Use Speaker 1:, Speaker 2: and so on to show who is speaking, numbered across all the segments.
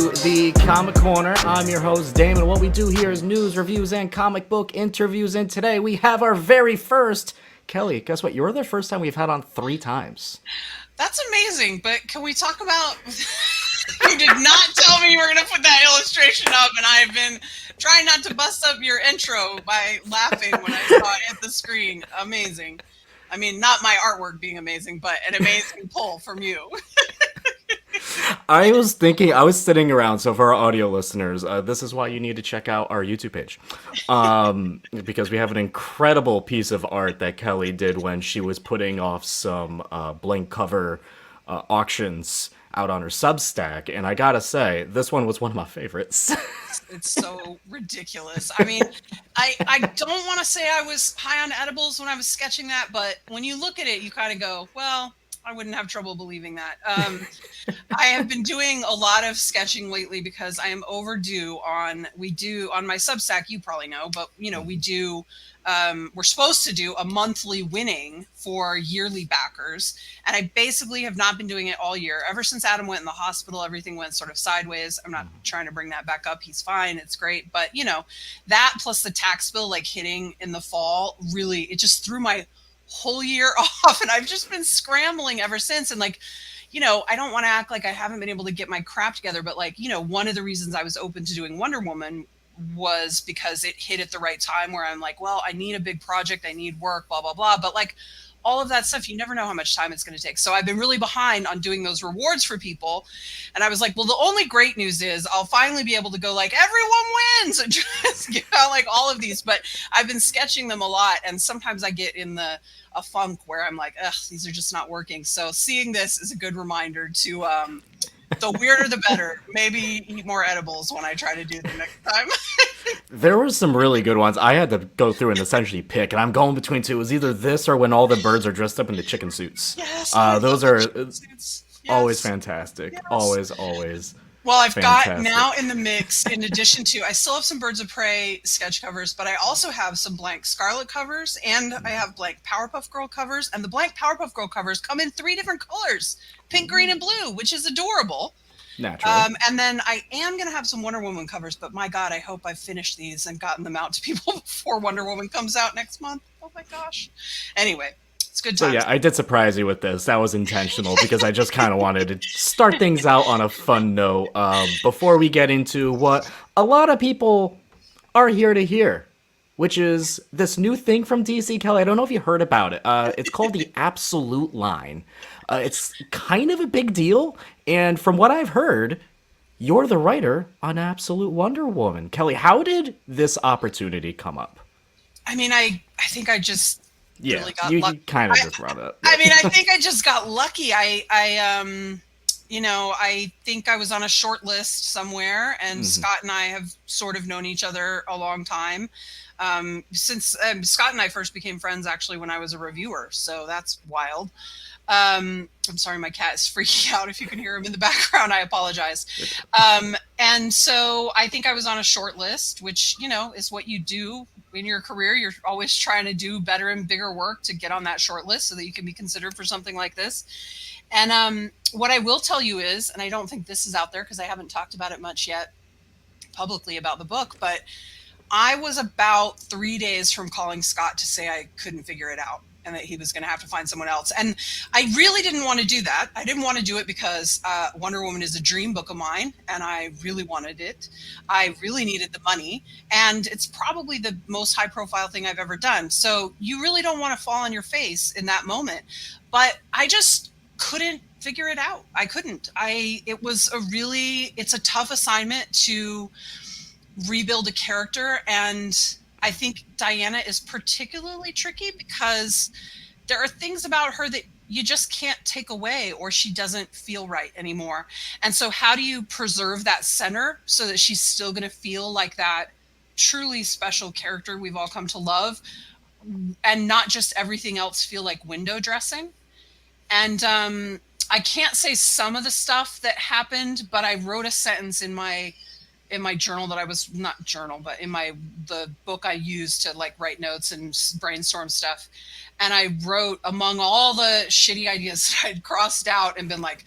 Speaker 1: to the Comic Corner. I'm your host, Damon. What we do here is news, reviews, and comic book interviews. And today we have our very first... Kelly, guess what? You're the first time we've had on 3 times.
Speaker 2: That's amazing, but can we talk about... You did not tell me you were going to put that illustration up, and I've been trying not to bust up your intro by laughing when I saw it hit the screen. Amazing. I mean, not my artwork being amazing, but an amazing pull from you.
Speaker 1: I was sitting around, so for our audio listeners, this is why you need to check out our YouTube page. Because we have an incredible piece of art that Kelly did when she was putting off some blank cover auctions out on her Substack, and I gotta say, this one was one of my favorites.
Speaker 2: It's so ridiculous. I mean, I don't want to say I was high on edibles when I was sketching that, but when you look at it, you kind of go, well, I wouldn't have trouble believing that. I have been doing a lot of sketching lately because I am overdue on my Substack, you probably know, but we're supposed to do a monthly winning for yearly backers. And I basically have not been doing it all year. Ever since Adam went in the hospital, everything went sort of sideways. I'm not trying to bring that back up. He's fine. It's great. But that plus the tax bill hitting in the fall, really, it just threw my whole year off, and I've just been scrambling ever since. And I don't want to act like I haven't been able to get my crap together, but one of the reasons I was open to doing Wonder Woman was because it hit at the right time where I'm like, well, I need a big project, I need work, blah blah blah. But all of that stuff, you never know how much time it's going to take. So I've been really behind on doing those rewards for people. And I was like, well, the only great news is I'll finally be able to go everyone wins and just give out all of these. But I've been sketching them a lot. And sometimes I get in a funk where I'm like, ugh, these are just not working. So seeing this is a good reminder to, the weirder the better. Maybe eat more edibles when I try to do them next time.
Speaker 1: There were some really good ones. I had to go through and essentially pick, and I'm going between two. It was either this or when all the birds are dressed up in the chicken suits.
Speaker 2: Yes,
Speaker 1: those are
Speaker 2: suits.
Speaker 1: always fantastic.
Speaker 2: Yes.
Speaker 1: Always.
Speaker 2: Well, I've
Speaker 1: fantastic.
Speaker 2: got now in the mix, in addition to, I still have some Birds of Prey sketch covers, but I also have some blank Scarlett covers, and I have blank Powerpuff Girl covers, and the blank Powerpuff Girl covers come in 3 different colors, pink, green, and blue, which is adorable.
Speaker 1: Naturally.
Speaker 2: And then I am going to have some Wonder Woman covers, but my God, I hope I've finished these and gotten them out to people before Wonder Woman comes out next month. Oh my gosh. Anyway. It's good times.
Speaker 1: So yeah, I did surprise you with this. That was intentional because I just kind of wanted to start things out on a fun note before we get into what a lot of people are here to hear, which is this new thing from DC. Kelly, I don't know if you heard about it. It's called the Absolute line. It's kind of a big deal, and from what I've heard, you're the writer on Absolute Wonder Woman. Kelly, how did this opportunity come up?
Speaker 2: I mean, I think I just...
Speaker 1: Yeah,
Speaker 2: really got
Speaker 1: you
Speaker 2: lucky.
Speaker 1: kind of just brought it up.
Speaker 2: I mean, I think I just got lucky. I think I was on a short list somewhere, and Scott and I have sort of known each other a long time. Since Scott and I first became friends, actually, when I was a reviewer. So that's wild. I'm sorry, my cat is freaking out. If you can hear him in the background, I apologize. And so I think I was on a short list, which, is what you do in your career. You're always trying to do better and bigger work to get on that short list so that you can be considered for something like this. And what I will tell you is, and I don't think this is out there because I haven't talked about it much yet publicly about the book, but I was about 3 days from calling Scott to say I couldn't figure it out and that he was going to have to find someone else. And I really didn't want to do that. I didn't want to do it because Wonder Woman is a dream book of mine, and I really wanted it. I really needed the money, and it's probably the most high-profile thing I've ever done. So you really don't want to fall on your face in that moment. But I just couldn't figure it out. I couldn't. It's a tough assignment to rebuild a character, and I think Diana is particularly tricky because there are things about her that you just can't take away, or she doesn't feel right anymore. And so how do you preserve that center so that she's still going to feel like that truly special character we've all come to love, and not just everything else feel like window dressing? And I can't say some of the stuff that happened, but I wrote a sentence in my in my journal that I was not journal, but in the book I used to like write notes and brainstorm stuff. And I wrote, among all the shitty ideas that I'd crossed out and been like,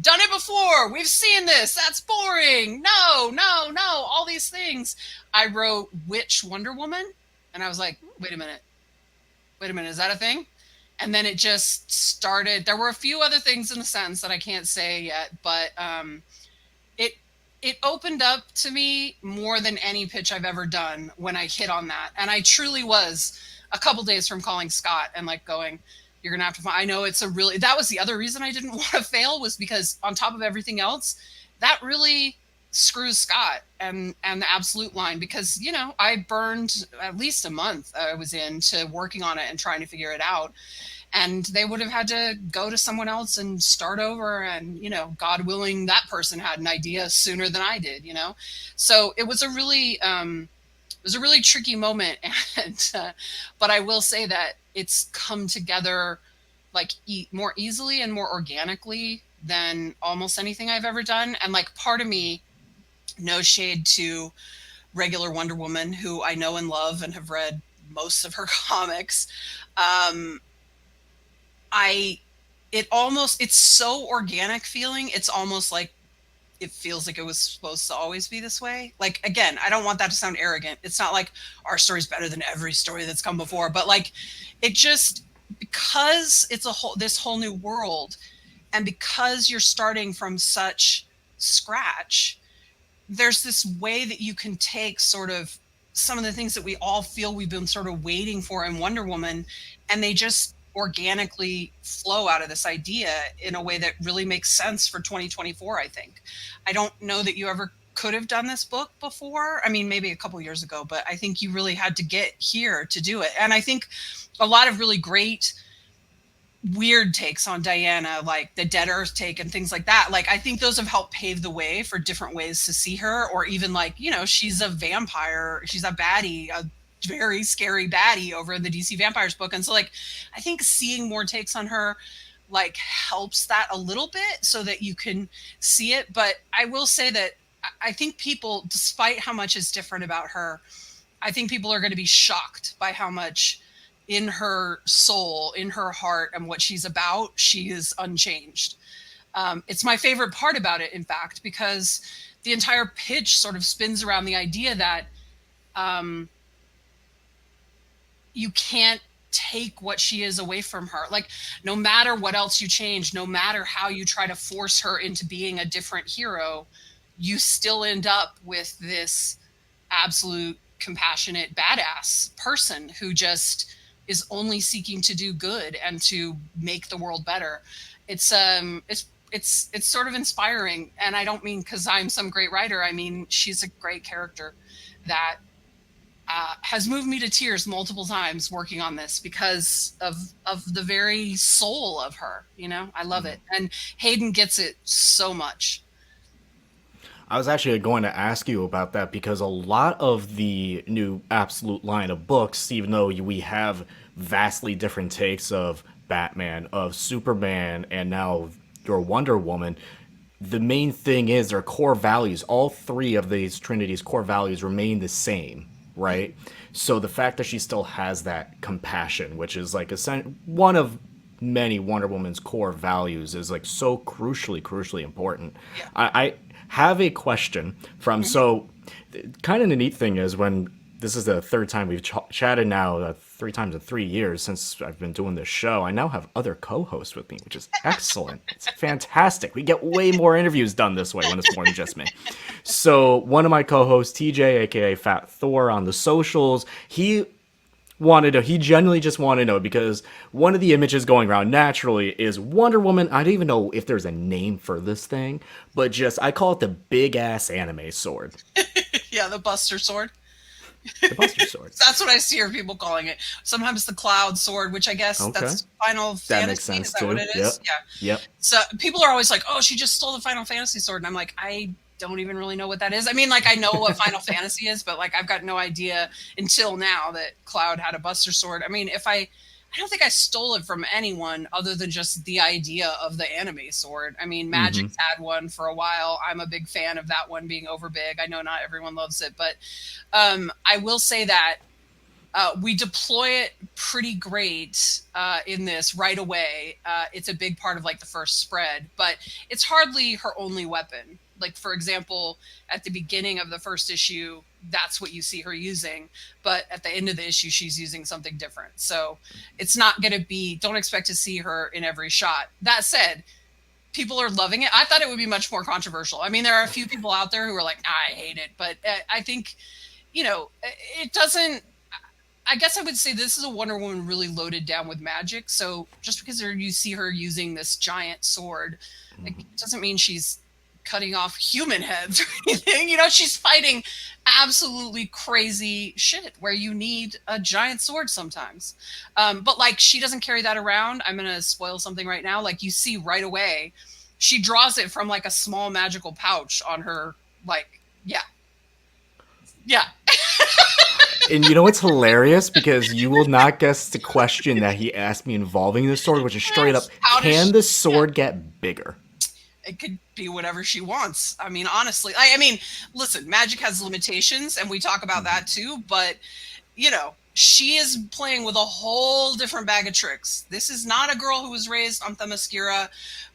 Speaker 2: done it before, we've seen this, that's boring, no, no, no, all these things. I wrote Witch Wonder Woman, and I was like, wait a minute, is that a thing? And then it just started. There were a few other things in the sentence that I can't say yet, but it it opened up to me more than any pitch I've ever done when I hit on that. And I truly was a couple days from calling Scott and like going, you're going to have to find, I know it's a really, that was the other reason I didn't want to fail, was because on top of everything else, that really screws Scott and the absolute line, because, you know, I burned at least a month I was into working on it and trying to figure it out. And they would have had to go to someone else and start over. And, you know, God willing, that person had an idea sooner than I did, you know? So it was a really tricky moment. And, but I will say that it's come together like more easily and more organically than almost anything I've ever done. And like part of me, no shade to regular Wonder Woman, who I know and love and have read most of her comics. It's so organic feeling. It's almost like it feels like it was supposed to always be this way. Like, again, I don't want that to sound arrogant. It's not like our story's better than every story that's come before, but like it just, because it's this whole new world, and because you're starting from such scratch, there's this way that you can take sort of some of the things that we all feel we've been sort of waiting for in Wonder Woman, and they just organically flow out of this idea in a way that really makes sense for 2024, I think. I don't know that you ever could have done this book before. I mean, maybe a couple years ago, but I think you really had to get here to do it. And I think a lot of really great weird takes on Diana, like the Dead Earth take and things like that, like I think those have helped pave the way for different ways to see her. Or even like, you know, she's a vampire, she's a baddie, a very scary baddie over in the DC Vampires book. And so like I think seeing more takes on her like helps that a little bit so that you can see it. But I will say that I think people, despite how much is different about her, I think people are going to be shocked by how much in her soul, in her heart, and what she's about, she is unchanged. It's my favorite part about it, in fact, because the entire pitch sort of spins around the idea that you can't take what she is away from her. Like, no matter what else you change, no matter how you try to force her into being a different hero, you still end up with this absolute compassionate badass person who just is only seeking to do good and to make the world better. It's sort of inspiring. And I don't mean because I'm some great writer. I mean, she's a great character that has moved me to tears multiple times working on this because of the very soul of her. You know, I love it. And Hayden gets it so much.
Speaker 1: I was actually going to ask you about that because a lot of the new Absolute line of books, even though we have vastly different takes of Batman, of Superman, and now your Wonder Woman, the main thing is their core values. All three of these Trinity's core values remain the same, right? So the fact that she still has that compassion, which is like one of many Wonder Woman's core values, is like so crucially important.
Speaker 2: Yeah.
Speaker 1: I have a question from, so kind of the neat thing is, when this is the third time we've chatted now, 3 times in 3 years since I've been doing this show, I now have other co-hosts with me, which is excellent. It's fantastic. We get way more interviews done this way when it's more than just me. So one of my co-hosts, TJ, aka Fat Thor on the socials, he genuinely just wanted to know, because one of the images going around naturally is Wonder Woman. I don't even know if there's a name for this thing, but I call it the big ass anime sword.
Speaker 2: Yeah, the Buster Sword.
Speaker 1: The Buster Sword.
Speaker 2: That's what I see her people calling it. Sometimes the Cloud Sword, which I guess that's Final Fantasy.
Speaker 1: That makes sense,
Speaker 2: is that
Speaker 1: too.
Speaker 2: what it is?
Speaker 1: Yep.
Speaker 2: Yeah.
Speaker 1: Yep.
Speaker 2: So people are always like, oh, she just stole the Final Fantasy sword. And I'm like, I don't even really know what that is. I mean, like, I know what Final Fantasy is, but like I've got no idea until now that Cloud had a Buster Sword. I mean, if I I don't think I stole it from anyone other than just the idea of the anime sword. I mean, Magic's had one for a while. I'm a big fan of that one being over big. I know not everyone loves it, but I will say that we deploy it pretty great in this right away. It's a big part of like the first spread, but it's hardly her only weapon. Like, for example, at the beginning of the first issue, that's what you see her using. But at the end of the issue, she's using something different. So it's not going to be, don't expect to see her in every shot. That said, people are loving it. I thought it would be much more controversial. I mean, there are a few people out there who are like, I hate it. But I think, it doesn't, I guess I would say this is a Wonder Woman really loaded down with magic. So just because you see her using this giant sword, it doesn't mean she's cutting off human heads or anything. She's fighting absolutely crazy shit where you need a giant sword sometimes. But like, she doesn't carry that around. I'm going to spoil something right now. Like, you see right away, she draws it from like a small magical pouch on her. Like, yeah.
Speaker 1: And you know what's hilarious? Because you will not guess the question that he asked me involving this sword, which is straight up, can the sword get bigger?
Speaker 2: It could be whatever she wants. I mean, honestly, I mean, listen, magic has limitations, and we talk about that too, but, she is playing with a whole different bag of tricks. This is not a girl who was raised on Themyscira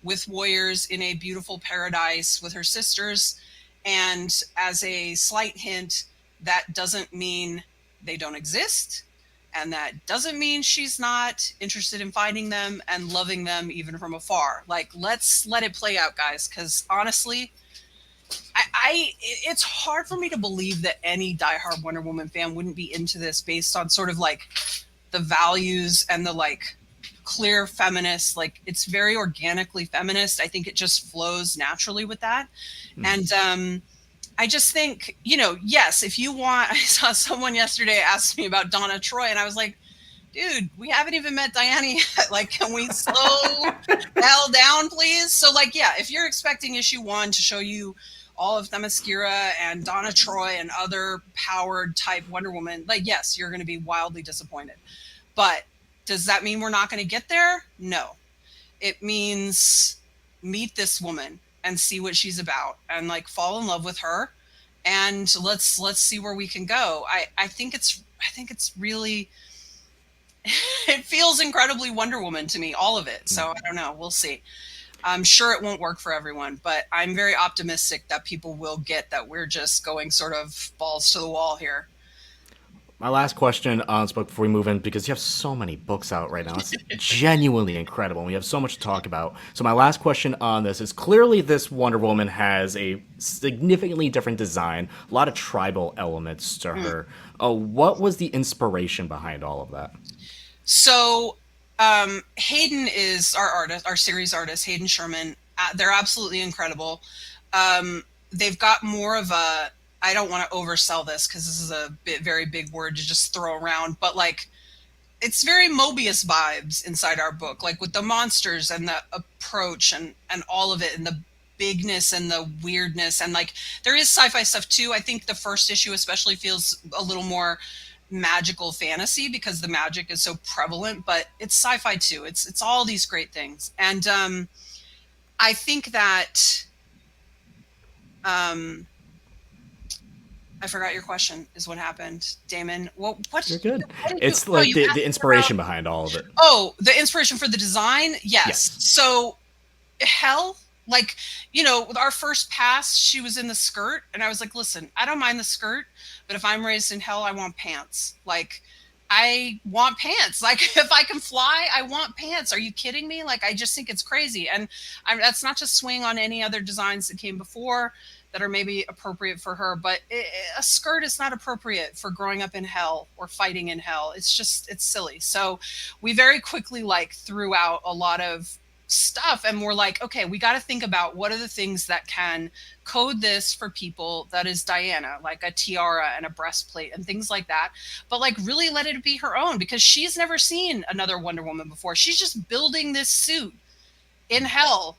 Speaker 2: with warriors in a beautiful paradise with her sisters. And as a slight hint, that doesn't mean they don't exist. And that doesn't mean she's not interested in finding them and loving them even from afar. Like, let's let it play out, guys. Because honestly, it's hard for me to believe that any diehard Wonder Woman fan wouldn't be into this based on sort of like the values and the like clear feminist, like it's very organically feminist. I think it just flows naturally with that. And I just think, yes, if you want, I saw someone yesterday ask me about Donna Troy, and I was like, dude, we haven't even met Diana yet. Like, can we slow the hell down, please? So, like, yeah, if you're expecting issue 1 to show you all of Themyscira and Donna Troy and other powered type Wonder Woman, like, yes, you're going to be wildly disappointed. But does that mean we're not going to get there? No. It means meet this woman and see what she's about and like fall in love with her, and let's see where we can go. I think it's really it feels incredibly Wonder Woman to me, all of it. So I don't know, we'll see. I'm sure it won't work for everyone, but I'm very optimistic that people will get that we're just going sort of balls to the wall here.
Speaker 1: My last question on this book before we move in, because you have so many books out right now. It's genuinely incredible. And we have so much to talk about. So my last question on this is, clearly this Wonder Woman has a significantly different design, a lot of tribal elements to her. What was the inspiration behind all of that?
Speaker 2: So Hayden is our artist, our series artist, Hayden Sherman. They're absolutely incredible. They've got more of a, I don't want to oversell this because this is a very big word to just throw around, but like, it's very Mobius vibes inside our book, like with the monsters and the approach and all of it, and the bigness and the weirdness, and like there is sci-fi stuff too. I think the first issue especially feels a little more magical fantasy because the magic is so prevalent, but it's sci-fi too. It's all these great things, and I think that I forgot your question is what happened, Damon. What?
Speaker 1: You're good. It's like the inspiration behind all of it.
Speaker 2: Oh, the inspiration for the design? Yes. So, hell, like, with our first pass, she was in the skirt, and I was like, listen, I don't mind the skirt, but if I'm raised in hell, I want pants. Like, I want pants. Like, if I can fly, I want pants. Are you kidding me? Like, I just think it's crazy. And that's not just swing on any other designs that came before that are maybe appropriate for her, but a skirt is not appropriate for growing up in hell or fighting in hell. It's silly. So we very quickly like threw out a lot of stuff, and we're like, okay, we got to think about what are the things that can code this for people that is Diana, like a tiara and a breastplate and things like that, but like really let it be her own, because she's never seen another Wonder Woman before. She's just building this suit in hell,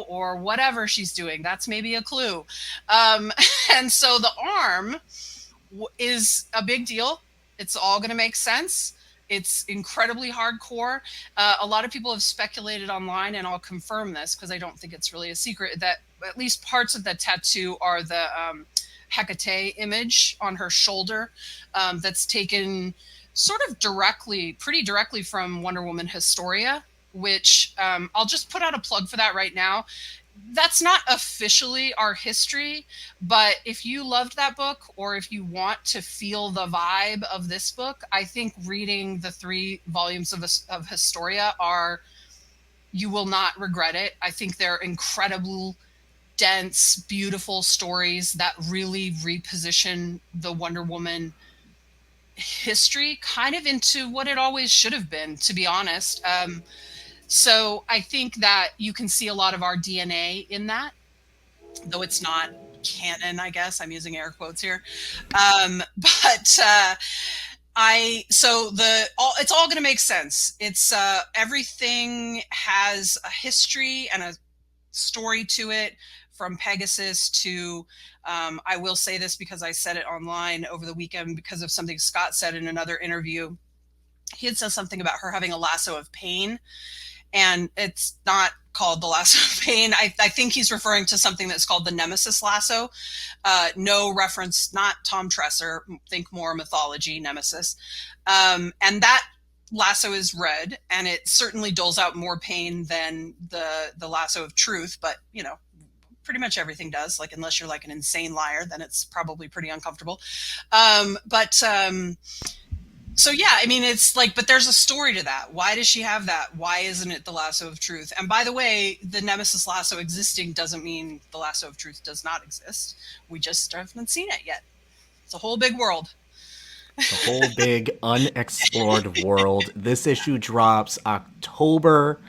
Speaker 2: or whatever she's doing. That's maybe a clue. And so the arm is a big deal. It's all going to make sense. It's incredibly hardcore. A lot of people have speculated online, and I'll confirm this because I don't think it's really a secret, that at least parts of the tattoo are the Hecate image on her shoulder, that's taken sort of pretty directly from Wonder Woman Historia, which I'll just put out a plug for that right now. That's not officially our history, but if you loved that book, or if you want to feel the vibe of this book, I think reading the 3 volumes of Historia you will not regret it. I think they're incredible, dense, beautiful stories that really reposition the Wonder Woman history kind of into what it always should have been, to be honest. So I think that you can see a lot of our DNA in that, though it's not canon, I guess. I'm using air quotes here. But it's all going to make sense. It's everything has a history and a story to it, from Pegasus to I will say this because I said it online over the weekend because of something Scott said in another interview. He had said something about her having a lasso of pain, and it's not called the lasso of pain. I think he's referring to something that's called the Nemesis lasso. No reference, not Tom Tresser. Think more mythology, Nemesis. And that lasso is red, and it certainly doles out more pain than the lasso of truth. But pretty much everything does. Like, unless you're like an insane liar, then it's probably pretty uncomfortable. So yeah, I mean, it's like, but there's a story to that. Why does she have that? Why isn't it the lasso of truth? And by the way, the Nemesis lasso existing doesn't mean the lasso of truth does not exist. We just haven't seen it yet. It's a whole big world.
Speaker 1: The whole big unexplored world. This issue drops October,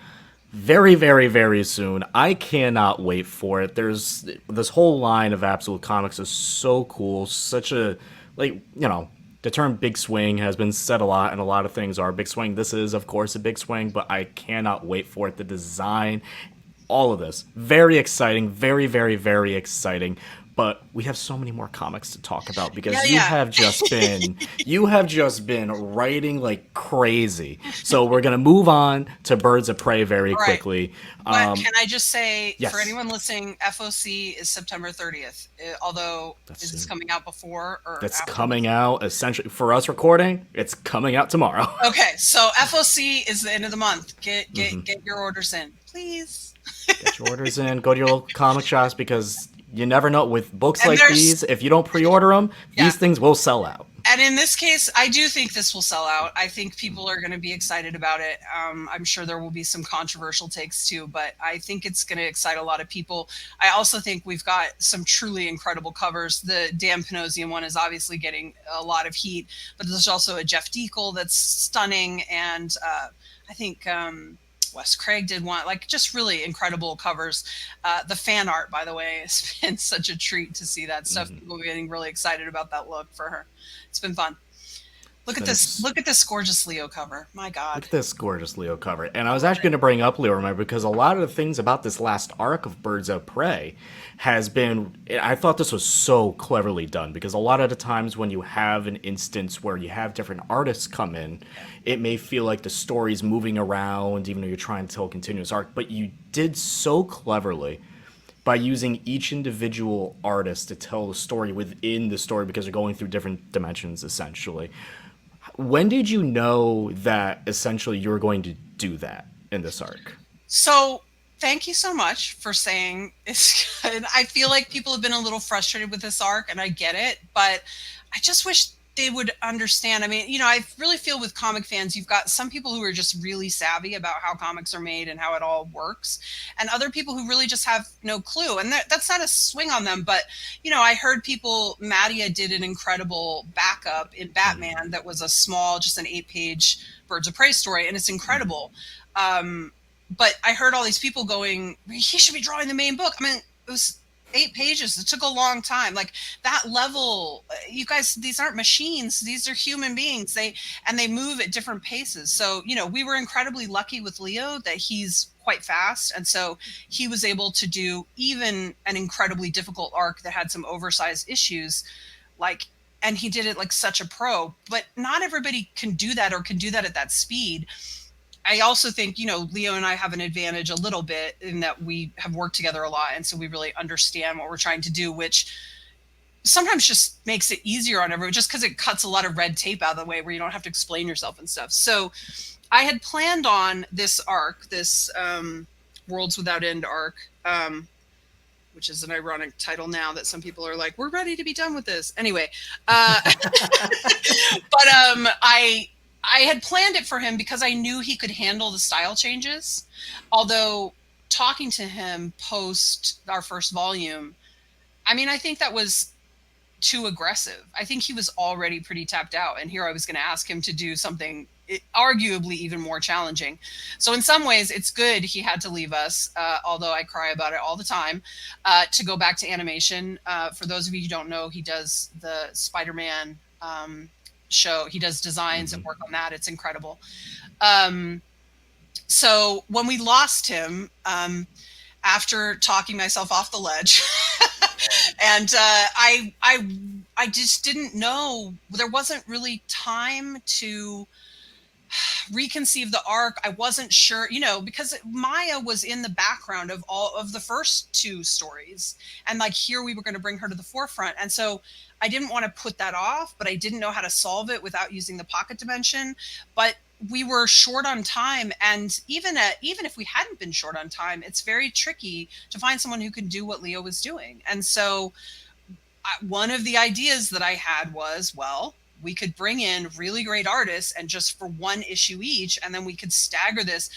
Speaker 1: very, very, very soon. I cannot wait for it. There's this whole line of Absolute Comics is so cool. Such a, the term big swing has been said a lot, and a lot of things are a big swing. This is, of course, a big swing, but I cannot wait for it. The design, all of this. Very exciting. Very, very, very exciting. But we have so many more comics to talk about because you have just been writing like crazy. So we're gonna move on to Birds of Prey very quickly.
Speaker 2: But can I just say,
Speaker 1: yes.
Speaker 2: For anyone listening, FOC is September 30th. Although, is this coming out before or
Speaker 1: That's
Speaker 2: after?
Speaker 1: coming out essentially for us recording. It's coming out tomorrow.
Speaker 2: Okay, so FOC is the end of the month. Get your orders in, please.
Speaker 1: Get your orders in. Go to your local comic shops because you never know with books like these. If you don't pre-order them, these things will sell out.
Speaker 2: And in this case, I do think this will sell out. I think people are going to be excited about it. I'm sure there will be some controversial takes too, but I think it's going to excite a lot of people. I also think we've got some truly incredible covers. The Dan Panosian one is obviously getting a lot of heat, but there's also a Jeff Deacle that's stunning, and I think Wes Craig did one, like, just really incredible covers. The fan art, by the way, has been such a treat to see that stuff. People are getting really excited about that look for her. It's been fun. Look at this gorgeous Leo cover. My God.
Speaker 1: Look at this gorgeous Leo cover. And I was actually going to bring up Leo, remember, because a lot of the things about this last arc of Birds of Prey has been, I thought this was so cleverly done, because a lot of the times when you have an instance where you have different artists come in, it may feel like the story's moving around, even though you're trying to tell a continuous arc, but you did so cleverly by using each individual artist to tell the story within the story, because they're going through different dimensions, essentially. When did you know that essentially you were going to do that in this arc?
Speaker 2: So thank you so much for saying it's good. I feel like people have been a little frustrated with this arc, and I get it, but I just wish they would understand. I mean, I really feel with comic fans, you've got some people who are just really savvy about how comics are made and how it all works, and other people who really just have no clue. And that's not a swing on them, but I heard Mattia did an incredible backup in Batman that was a small, just an 8-page Birds of Prey story, and it's incredible. But I heard all these people going, he should be drawing the main book. I mean, it was 8 pages. It took a long time. Like, that level, you guys, these aren't machines. These are human beings. They move at different paces. So, we were incredibly lucky with Leo that he's quite fast. And so he was able to do even an incredibly difficult arc that had some oversized issues, like, and he did it like such a pro, but not everybody can do that or can do that at that speed. I also think, you know, Leo and I have an advantage a little bit in that we have worked together a lot. And so we really understand what we're trying to do, which sometimes just makes it easier on everyone just because it cuts a lot of red tape out of the way where you don't have to explain yourself and stuff. So I had planned on this arc, this Worlds Without End arc, which is an ironic title now that some people are like, we're ready to be done with this. Anyway, but I had planned it for him because I knew he could handle the style changes. Although talking to him post our first volume, I mean, I think that was too aggressive. I think he was already pretty tapped out. And here I was going to ask him to do something arguably even more challenging. So in some ways, it's good he had to leave us, although I cry about it all the time, to go back to animation. For those of you who don't know, he does the Spider-Man show. He does designs and work on that. It's incredible. So when we lost him, after talking myself off the ledge, and I just didn't know. There wasn't really time to reconceive the arc. I wasn't sure, you know, because Maya was in the background of all of the first two stories, and like here we were going to bring her to the forefront, and so I didn't want to put that off, but I didn't know how to solve it without using the pocket dimension. But we were short on time, and even if we hadn't been short on time, it's very tricky to find someone who can do what Leo was doing. And so one of the ideas that I had was, well, we could bring in really great artists and just for one issue each, and then we could stagger this.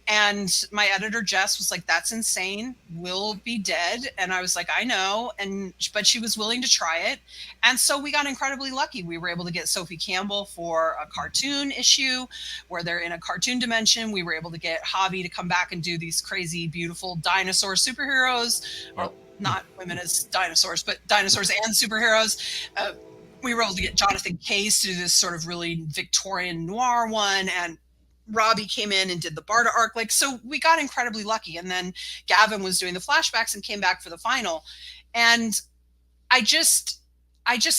Speaker 2: And my editor, Jess, was like, that's insane. We'll be dead. And I was like, I know. But she was willing to try it. And so we got incredibly lucky. We were able to get Sophie Campbell for a cartoon issue where they're in a cartoon dimension. We were able to get Javi to come back and do these crazy, beautiful dinosaur superheroes, or not women as dinosaurs, but dinosaurs and superheroes. We were able to get Jonathan Case to do this sort of really Victorian noir one, and Robbie came in and did the Barda arc. Like, so we got incredibly lucky. And then Gavin was doing the flashbacks and came back for the final. And I just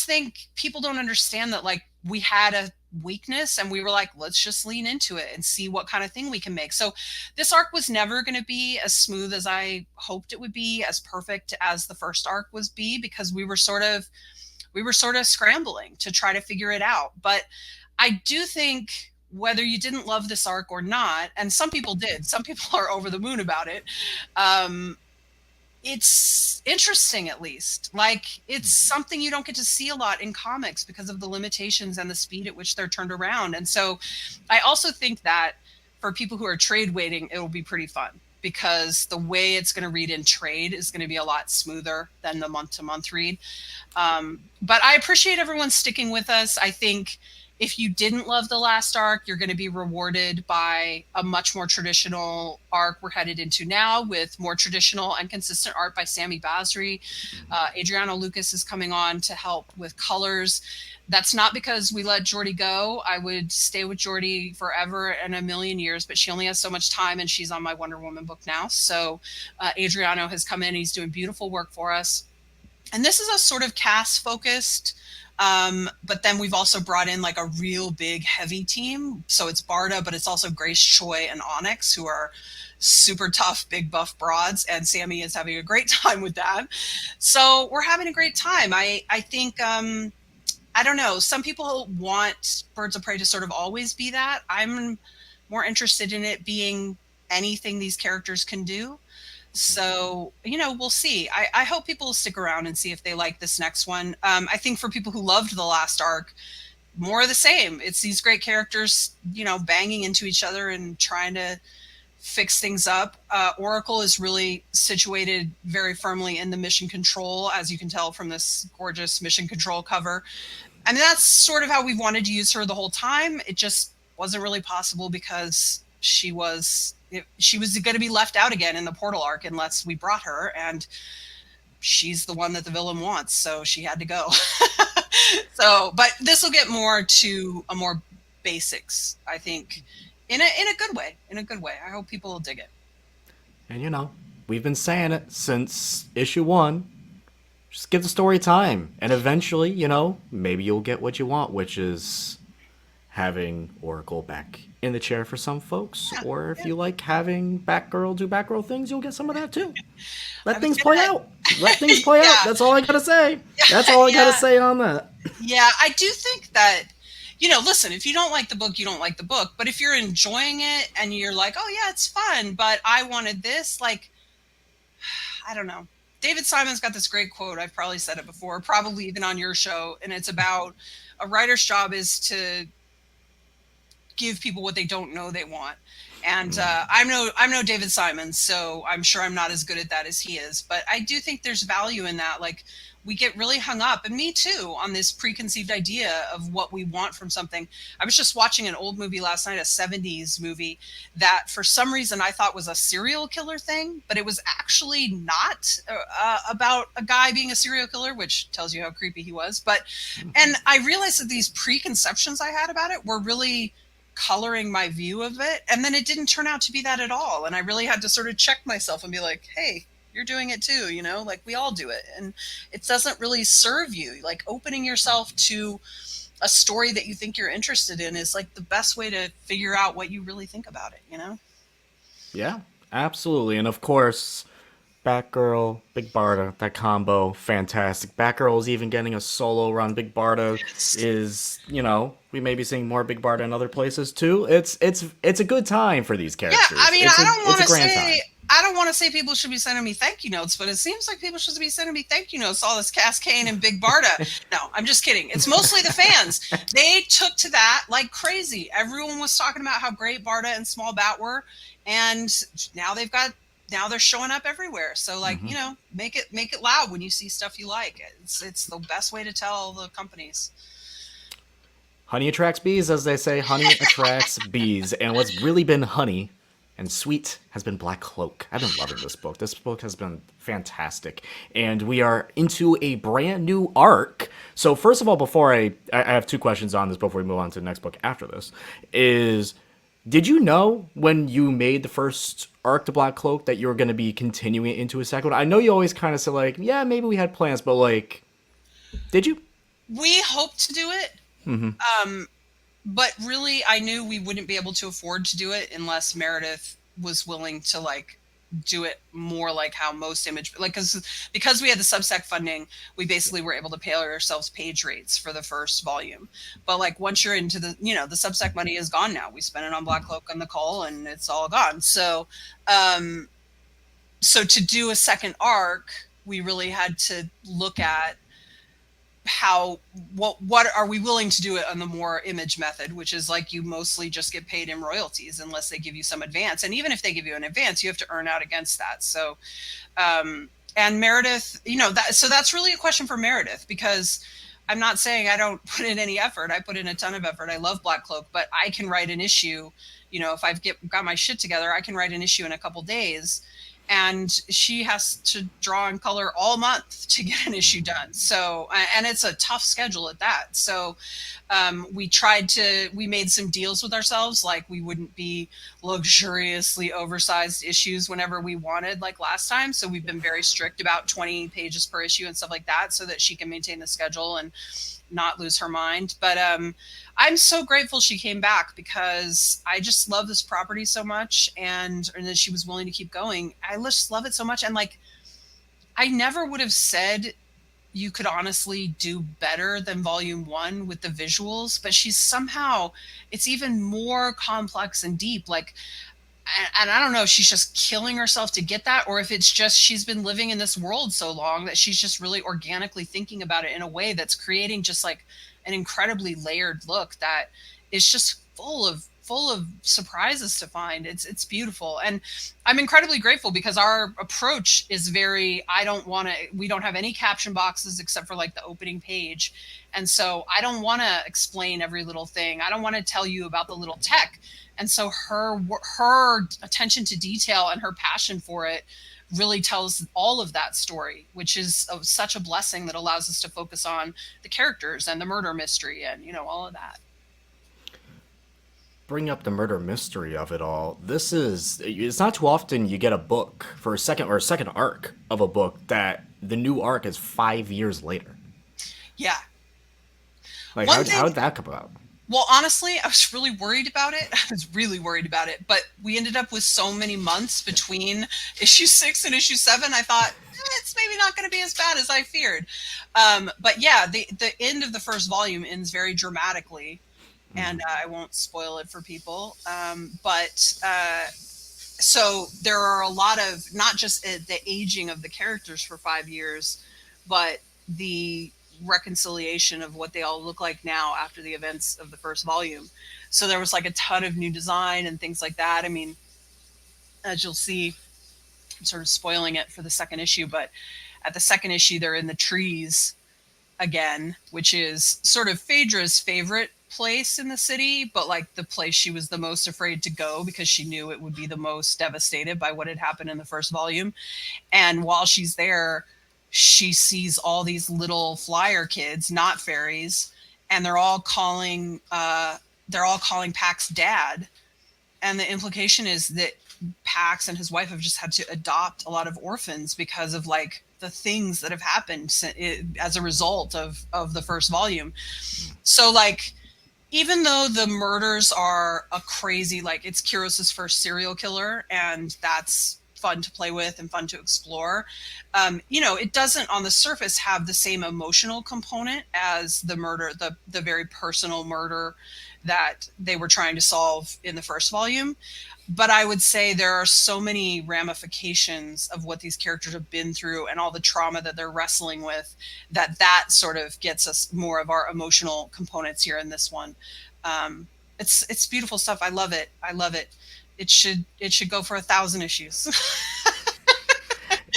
Speaker 2: think people don't understand that, like, we had a weakness and we were like, let's just lean into it and see what kind of thing we can make. So this arc was never going to be as smooth as I hoped it would be, as perfect as the first arc was because we were sort of scrambling to try to figure it out. But I do think whether you didn't love this arc or not, and some people did, some people are over the moon about it, it's interesting, at least. Like, it's something you don't get to see a lot in comics because of the limitations and the speed at which they're turned around. And so I also think that for people who are trade waiting, it will be pretty fun, because the way it's going to read in trade is going to be a lot smoother than the month-to-month read. But I appreciate everyone sticking with us. I think if you didn't love the last arc, you're going to be rewarded by a much more traditional arc we're headed into now, with more traditional and consistent art by Sammy Basri. Adriano Lucas is coming on to help with colors. That's not because we let Jordy go. I would stay with Jordy forever and a million years, but she only has so much time, and she's on my Wonder Woman book now. So Adriano has come in. He's doing beautiful work for us. And this is a sort of cast-focused, but then we've also brought in like a real big heavy team. So it's Barda, but it's also Grace Choi and Onyx, who are super tough, big buff broads, and Sammy is having a great time with that. So we're having a great time. I think, I don't know, some people want Birds of Prey to sort of always be that. I'm more interested in it being anything these characters can do. So, you know, we'll see. I hope people will stick around and see if they like this next one. I think for people who loved the last arc, more of the same. It's these great characters, you know, banging into each other and trying to fix things up. Oracle is really situated very firmly in the Mission Control, as you can tell from this gorgeous Mission Control cover. And that's sort of how we wanted to use her the whole time. It just wasn't really possible because she was going to be left out again in the Portal arc unless we brought her, and she's the one that the villain wants, so she had to go. So, but this will get more to a more basics, I think, in a good way. In a good way. I hope people will dig it.
Speaker 1: And you know, we've been saying it since issue 1. Just give the story time, and eventually, maybe you'll get what you want, which is having Oracle back in the chair for some folks,
Speaker 2: Yeah,
Speaker 1: or if
Speaker 2: yeah.
Speaker 1: you like having Batgirl do Batgirl things, you'll get some of that too.
Speaker 2: I
Speaker 1: Let
Speaker 2: was
Speaker 1: things play
Speaker 2: gonna,
Speaker 1: out. Let things play out.
Speaker 2: yeah,
Speaker 1: That's all I gotta say. That's all I gotta
Speaker 2: yeah,
Speaker 1: say on that.
Speaker 2: yeah. I do think that, listen, if you don't like the book, you don't like the book. But if you're enjoying it and you're like, oh yeah, it's fun, but I wanted this, like, I don't know. David Simon's got this great quote. I've probably said it before, probably even on your show, and it's about a writer's job is to give people what they don't know they want. And I'm no David Simon, so I'm sure I'm not as good at that as he is. But I do think there's value in that. Like, we get really hung up, and me too, on this preconceived idea of what we want from something. I was just watching an old movie last night, a 70s movie that for some reason I thought was a serial killer thing, but it was actually not about a guy being a serial killer, which tells you how creepy he was. And I realized that these preconceptions I had about it were really coloring my view of it, and then it didn't turn out to be that at all, and I really had to sort of check myself and be like, hey, you're doing it too, like we all do it, and it doesn't really serve you. Like, opening yourself to a story that you think you're interested in is like the best way to figure out what you really think about it.
Speaker 1: Yeah, absolutely. And of course, Batgirl, Big Barda, that combo, fantastic. Batgirl is even getting a solo run. Big Barda is, we may be seeing more Big Barda in other places too. It's a good time for these
Speaker 2: Yeah,
Speaker 1: characters.
Speaker 2: I mean,
Speaker 1: It's a grand time.
Speaker 2: I don't want to say people should be sending me thank you notes, but it seems like people should be sending me thank you notes. All this Cascade and Big Barda. No, I'm just kidding. It's mostly the fans. They took to that like crazy. Everyone was talking about how great Barda and Small Bat were, and now they're showing up everywhere. So like, make it loud when you see stuff you like. It's the best way to tell the companies.
Speaker 1: Honey attracts bees, as they say. Honey attracts bees. And what's really been honey and sweet has been Black Cloak. I've been loving this book. This book has been fantastic. And we are into a brand new arc. So first of all, before I have two questions on this before we move on to the next book after this, is did you know when you made the first arc to Black Cloak that you were going to be continuing it into a second one? I know you always kind of say like, yeah, maybe we had plans, but like, did you?
Speaker 2: We hoped to do it. But really, I knew we wouldn't be able to afford to do it unless Meredith was willing to like do it more like how most image, like, because we had the Substack funding, we basically were able to pay ourselves page rates for the first volume. But like, once you're into the Substack money is gone now. We spent it on Black Cloak and the Cull, and it's all gone. So to do a second arc, we really had to look at what are we willing to do it on the more image method, which is like you mostly just get paid in royalties unless they give you some advance, and even if they give you an advance, you have to earn out against that. So and Meredith, so that's really a question for Meredith, because I'm not saying I don't put in any effort. I put in a ton of effort. I love Black Cloak, but I can write an issue, if I've got my shit together, I can write an issue in a couple days. And she has to draw and color all month to get an issue done. So, and it's a tough schedule at that. So we made some deals with ourselves. Like, we wouldn't be luxuriously oversized issues whenever we wanted, like last time. So we've been very strict about 20 pages per issue and stuff like that, so that she can maintain the schedule and not lose her mind. But I'm so grateful she came back, because I just love this property so much, and that she was willing to keep going. I just love it so much. And like, I never would have said you could honestly do better than volume 1 with the visuals, but it's even more complex and deep. Like, and I don't know if she's just killing herself to get that, or if it's just she's been living in this world so long that she's just really organically thinking about it in a way that's creating just like an incredibly layered look that is just full of surprises to find. It's beautiful, and I'm incredibly grateful, because our approach is very, we don't have any caption boxes except for like the opening page, and so I don't want to explain every little thing. I don't want to tell you about the little tech. And so her attention to detail and her passion for it really tells all of that story, which is such a blessing that allows us to focus on the characters and the murder mystery and, all of that.
Speaker 1: Bring up the murder mystery of it all. It's not too often you get a book for a second arc of a book that the new arc is 5 years later.
Speaker 2: Yeah.
Speaker 1: Like,
Speaker 2: One thing,
Speaker 1: how did that come about?
Speaker 2: well, honestly, I was really worried about it. I was really worried about it. But we ended up with so many months between issue 6 and issue 7. I thought it's maybe not going to be as bad as I feared. But yeah, the end of the first volume ends very dramatically. And I won't spoil it for people. So there are a lot of, not just the aging of the characters for 5 years, but the reconciliation of what they all look like now after the events of the first volume. So there was like a ton of new design and things like that. I mean, as you'll see, I'm sort of spoiling it for the second issue, but at the second issue, they're in the trees again, which is sort of Phaedra's favorite place in the city, but like the place she was the most afraid to go because she knew it would be the most devastated by what had happened in the first volume. And while she's there, she sees all these little flyer kids, not fairies, and they're all calling Pax's dad. And the implication is that Pax and his wife have just had to adopt a lot of orphans because of like the things that have happened as a result of the first volume. So like, even though the murders are a crazy, like it's Kiros's first serial killer, and that's fun to play with and fun to explore, it doesn't on the surface have the same emotional component as the murder, the very personal murder that they were trying to solve in the first volume. But I would say there are so many ramifications of what these characters have been through and all the trauma that they're wrestling with, that sort of gets us more of our emotional components here in this one. It's beautiful stuff. I love it. It should go for 1,000 issues.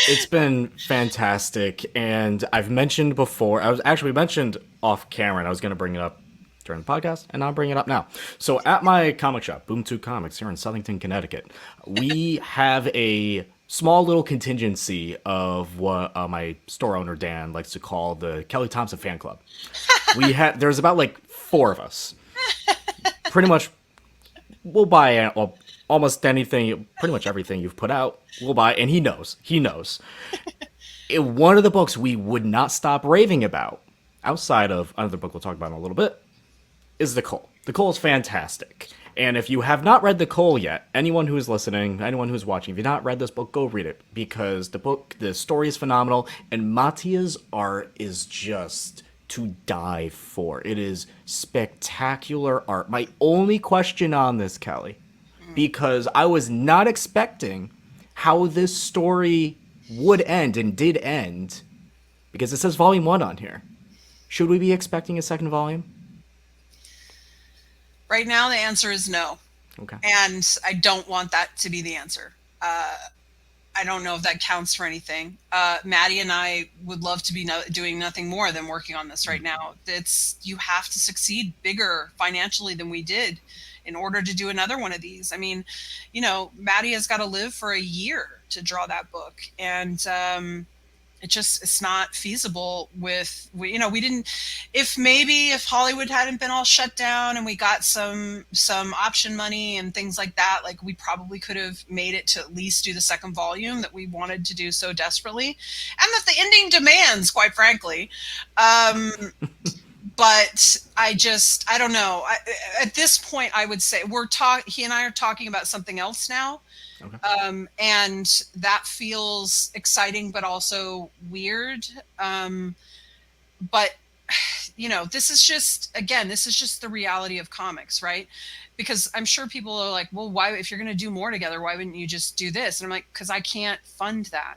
Speaker 1: It's been fantastic, and I've mentioned before, I was actually mentioned off camera, and I was going to bring it up during the podcast, and I'll bring it up now. So at my comic shop, Boom 2 Comics, here in Southington, Connecticut, we have a small little contingency of what my store owner, Dan, likes to call the Kelly Thompson fan club. There's about like 4 of us. Pretty much, we'll buy almost anything, pretty much everything you've put out, we'll buy, and he knows. One of the books we would not stop raving about, outside of another book we'll talk about in a little bit, is the Cull. The Cull is fantastic. And if you have not read the Cull yet, anyone who is listening, anyone who's watching, if you've not read this book, go read it. Because the story is phenomenal, and Mattia's art is just to die for. It is spectacular art. My only question on this, Kelly, because I was not expecting how this story would end, and did end, because it says volume 1 on here. Should we be expecting a second volume?
Speaker 2: Right now, the answer is no.
Speaker 1: Okay.
Speaker 2: And I don't want that to be the answer. I don't know if that counts for anything. Maddie and I would love to be doing nothing more than working on this right now. You have to succeed bigger financially than we did in order to do another one of these. I mean, Maddie has got to live for a year to draw that book. And it's not feasible we didn't, if Hollywood hadn't been all shut down and we got some option money and things like that, like we probably could have made it to at least do the second volume that we wanted to do so desperately, and that the ending demands, quite frankly. But I don't know. At this point, I would say he and I are talking about something else now. Okay. And that feels exciting, but also weird. But this is just the reality of comics, right? Because I'm sure people are like, well, why, if you're going to do more together, why wouldn't you just do this? And I'm like, because I can't fund that,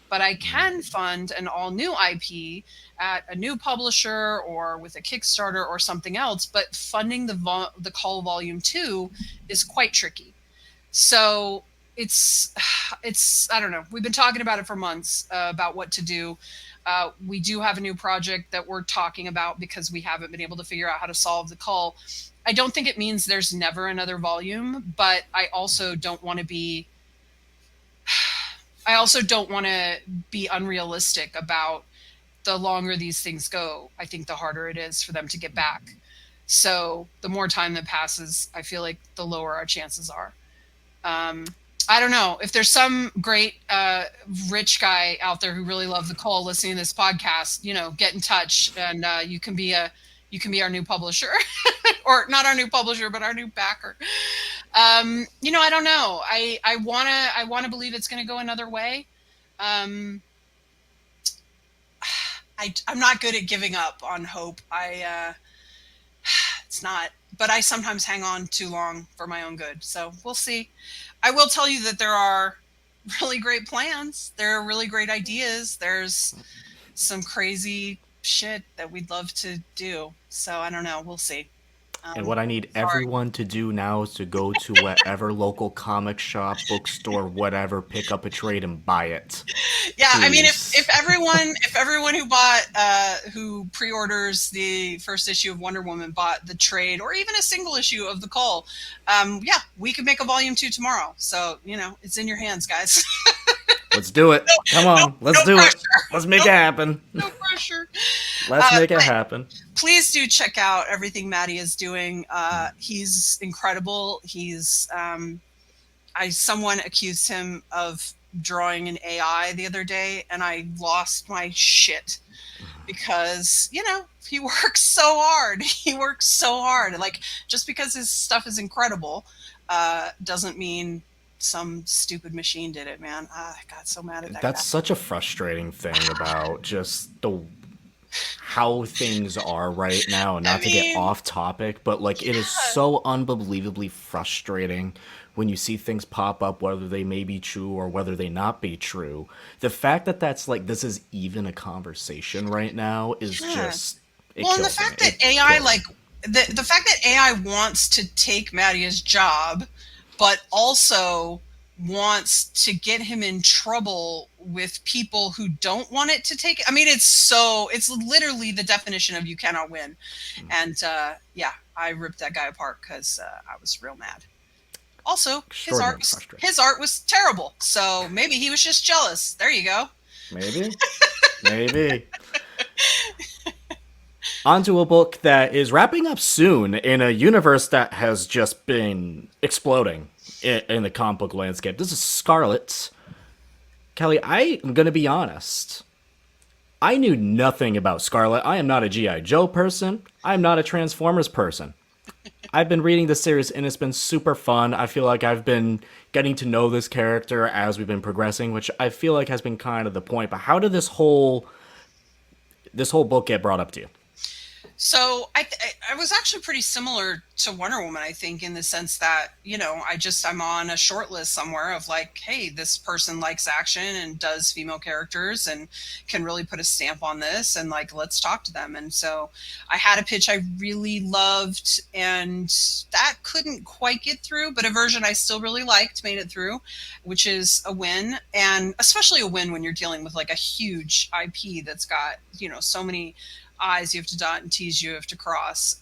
Speaker 2: but I can fund an all new IP at a new publisher or with a Kickstarter or something else. But funding the Cull Volume 2 is quite tricky. So it's I don't know. We've been talking about it for months, about what to do. We do have a new project that we're talking about because we haven't been able to figure out how to solve the Cull. I don't think it means there's never another volume, but I also don't want to be unrealistic about the longer these things go. I think the harder it is for them to get back. So the more time that passes, I feel like the lower our chances are. I don't know if there's some great rich guy out there who really loved the Cull listening to this podcast. Get in touch, and you can be our new publisher, or not our new publisher, but our new backer. I don't know. I wanna believe it's going to go another way. Um, I'm not good at giving up on hope. It's not, but I sometimes hang on too long for my own good. So we'll see. I will tell you that there are really great plans. There are really great ideas. There's some crazy shit that we'd love to do. So I don't know. We'll see.
Speaker 1: And what I need
Speaker 2: Sorry.
Speaker 1: everyone to do now is to go to whatever local comic shop, bookstore, whatever, pick up a trade and buy it.
Speaker 2: Yeah, I mean, if,
Speaker 1: Please.
Speaker 2: if everyone who pre-orders the first issue of Wonder Woman bought the trade or even a single issue of the Cull, yeah, we could make a volume 2 tomorrow. So it's in your hands, guys.
Speaker 1: Let's do it. Come on. Let's do
Speaker 2: pressure.
Speaker 1: it. Let's make it happen.
Speaker 2: No pressure.
Speaker 1: Let's make it happen.
Speaker 2: Please do check out everything Maddie is doing. He's incredible. Someone accused him of drawing an AI the other day, and I lost my shit because he works so hard. He works so hard. Like, just because his stuff is incredible doesn't mean some stupid machine did it, man. I got so mad at that
Speaker 1: That's
Speaker 2: guy.
Speaker 1: such a frustrating thing about just how things are right now. Not to get off topic, but like it is so unbelievably frustrating when you see things pop up, whether they may be true or whether they not be true. The fact that that's like this is even a conversation right now is just it
Speaker 2: Well, and the
Speaker 1: kills me.
Speaker 2: fact that
Speaker 1: It
Speaker 2: AI,
Speaker 1: kills me.
Speaker 2: like the fact that AI wants to take Mattia's job, but also wants to get him in trouble with people who don't want it to take it. I mean, it's literally the definition of you cannot win. And yeah, I ripped that guy apart because I was real mad. Also,
Speaker 1: Extraordinarily frustrating.
Speaker 2: his art was terrible. So maybe he was just jealous. There you go.
Speaker 1: Maybe. Maybe. Onto a book that is wrapping up soon in a universe that has just been exploding in the comic book landscape. This is Scarlett. Kelly, I am going to be honest. I knew nothing about Scarlett. I am not a G.I. Joe person. I am not a Transformers person. I've been reading this series and it's been super fun. I feel like I've been getting to know this character as we've been progressing, which I feel like has been kind of the point. But how did this whole book get brought up to you?
Speaker 2: So I was actually pretty similar to Wonder Woman, I think, in the sense that, I'm on a short list somewhere of like, hey, this person likes action and does female characters and can really put a stamp on this, and like, let's talk to them. And so I had a pitch I really loved, and that couldn't quite get through, but a version I still really liked made it through, which is a win. And especially a win when you're dealing with like a huge IP that's got, so many I's you have to dot and T's you have to cross.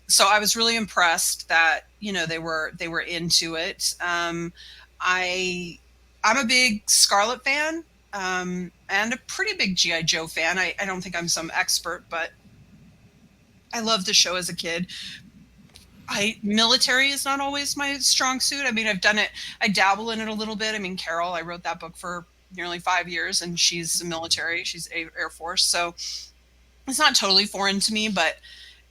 Speaker 2: So I was really impressed that they were into it. I'm a big Scarlett fan, and a pretty big G.I. Joe fan. I don't think I'm some expert, but I loved the show as a kid. Military is not always my strong suit. I mean, I've done it. I dabble in it a little bit. I mean, Carol, I wrote that book for nearly 5 years, and she's military. She's Air Force, so it's not totally foreign to me, but